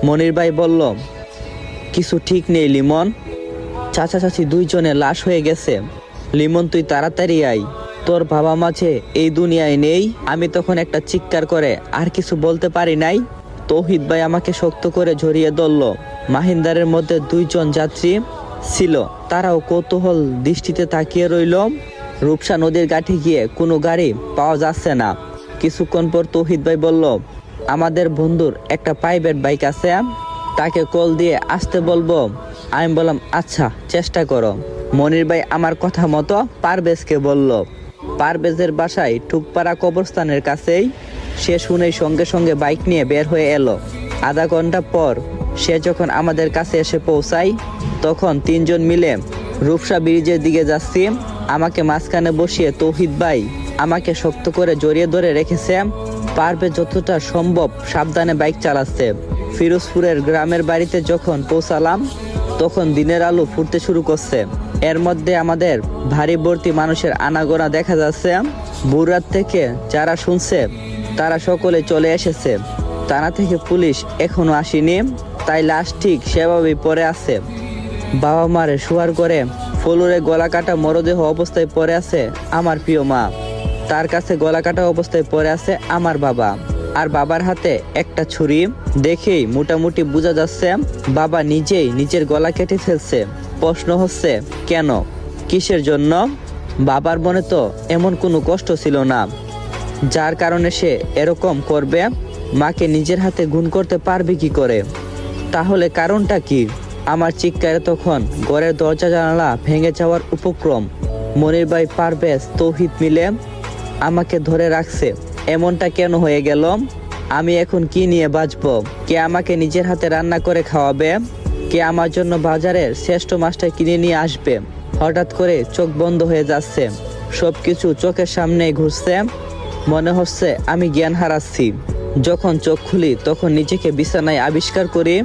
মনির ভাই বলল, কিছু ঠিক নেই লিমন, চাচা চাচি দুইজনে লাশ হয়ে গেছে। লিমন তুই তাড়াতাড়ি আয়, তোর বাবা মাঝে এই দুনিয়ায় নেই। আমি তখন একটা চিৎকার করে আর কিছু বলতে পারি নাই। তৌহিদ ভাই আমাকে শক্ত করে জড়িয়ে ধরল। মাহিন্দারের মধ্যে দুইজন যাত্রী ছিল, তারাও কৌতূহল দৃষ্টিতে তাকিয়ে রইল। রূপসা নদীর ঘাটে গিয়ে কোনো গাড়ি পাওয়া যাচ্ছে না। কিছুক্ষণ পর তৌহিদ ভাই বলল, আমাদের বন্ধুর একটা প্রাইভেট বাইক আছে, তাকে কল দিয়ে আসতে বলবো। আমি বললাম আচ্ছা, চেষ্টা করো। মনির ভাই আমার কথা মতো পারভেজকে বলল। পারভেজের বাসায় টুকপাড়া কবরস্থানের কাছেই। সে শুনেই সঙ্গে সঙ্গে বাইক নিয়ে বের হয়ে এলো। আধা ঘন্টা পর সে যখন আমাদের কাছে এসে পৌঁছায়, তখন তিনজন মিলে রূপসা ব্রিজের দিকে যাচ্ছি। আমাকে মাঝখানে বসিয়ে তৌহিদ ভাই আমাকে শক্ত করে জড়িয়ে ধরে রেখেছে। পারভেজ যতটা সম্ভব সাবধানে বাইক চালাচ্ছে। ফিরোজপুরের গ্রামের বাড়িতে যখন পৌঁছালাম, তখন দিনের আলো ফুটতে শুরু করছে। এর মধ্যে আমাদের ভারী ভর্তি মানুষের আনাগোনা দেখা যাচ্ছে। ভোররাত থেকে যারা শুনছে তারা সকলে চলে এসেছে। থানা থেকে পুলিশ এখনো আসেনি, তাই লাশ ঠিক সেভাবেই পড়ে আছে। বাবা মারে শোয়ার করে ফ্লোরে গলা কাটা মরদেহ অবস্থায় পড়ে আছে আমার প্রিয় মা। তার কাছে গলা কাটা অবস্থায় পড়ে আছে আমার বাবা, আর বাবার হাতে একটা ছুরি। দেখেই মোটামুটি বোঝা যাচ্ছে বাবা নিজেই নিজের গলা কেটে ফেলছে। প্রশ্ন হচ্ছে কেন, কিসের জন্য? বাবার মনে তো এমন কোনো কষ্ট ছিল না যার কারণে সে এরকম করবে। মাকে নিজের হাতে খুন করতে পারবে কি করে? তাহলে কারণটা কি? আমার চিৎকারে তখন ঘরের দরজা জানালা ভেঙে যাওয়ার উপক্রম। মনির ভাই, পারভেজ, তৌহিদ মিলে আমাকে ধরে রাখছে। এমনটা কেন হয়ে গেল? আমি এখন কি নিয়ে বাঁচবো? কে আমাকে নিজের হাতে রান্না করে খাওয়াবে? কে আমার জন্য বাজারের শ্রেষ্ঠ মাছটা কিনে নিয়ে আসবে? হঠাৎ করে চোখ বন্ধ হয়ে যাচ্ছে, সবকিছু চোখের সামনে ঘুরছে। মনে হচ্ছে আমি জ্ঞান হারাচ্ছি। যখন চোখ খুলি তখন নিজেকে বিছানায় আবিষ্কার করি,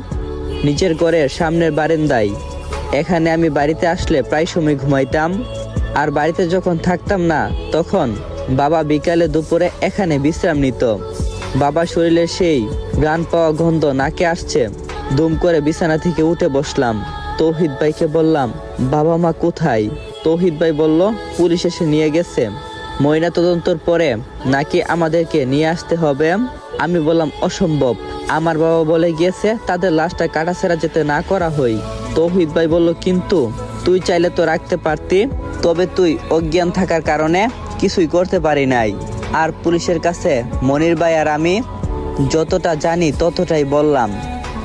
নিজের ঘরের সামনের বারান্দায়। এখানে আমি বাড়িতে আসলে প্রায় সময় ঘুমাইতাম, আর বাড়িতে যখন থাকতাম না তখন বাবা বিকালে দুপুরে এখানে বিশ্রাম নিত। বাবা শরীরের সেই গান পাওয়া গন্ধ নাকে আসছে। দুম করে বিছানা থেকে উঠে বসলাম। তৌহিদ ভাইকে বললাম, বাবা মা কোথায়? তৌহিদ ভাই বলল, পুলিশ এসে নিয়ে গেছে। ময়না তদন্তর পরে নাকি আমাদেরকে নিয়ে আসতে হবে। আমি বললাম অসম্ভব, আমার বাবা বলে গিয়েছে তাদের লাশটা কাটাছেঁড়া যেতে না করা হয়। তৌহিদ ভাই বলল, কিন্তু তুই চাইলে তো রাখতে পারতি, তবে তুই অজ্ঞান থাকার কারণে কিছুই করতে পারি নাই। আর পুলিশের কাছে মনির ভাই আর আমি যতটা জানি ততটাই বললাম।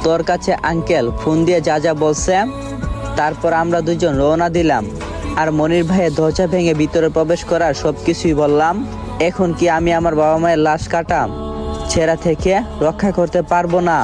তোর কাছে আঙ্কেল ফোন দিয়ে যা যা বলছে, তারপর আমরা দুজন রওনা দিলাম। আর মনির ভাইয়ের দরজা ভেঙে ভিতরে প্রবেশ করার সবকিছুই বললাম। এখন কি আমি আমার বাবা মায়ের লাশ কাটা ছেঁড়া থেকে রক্ষা করতে পারবো না?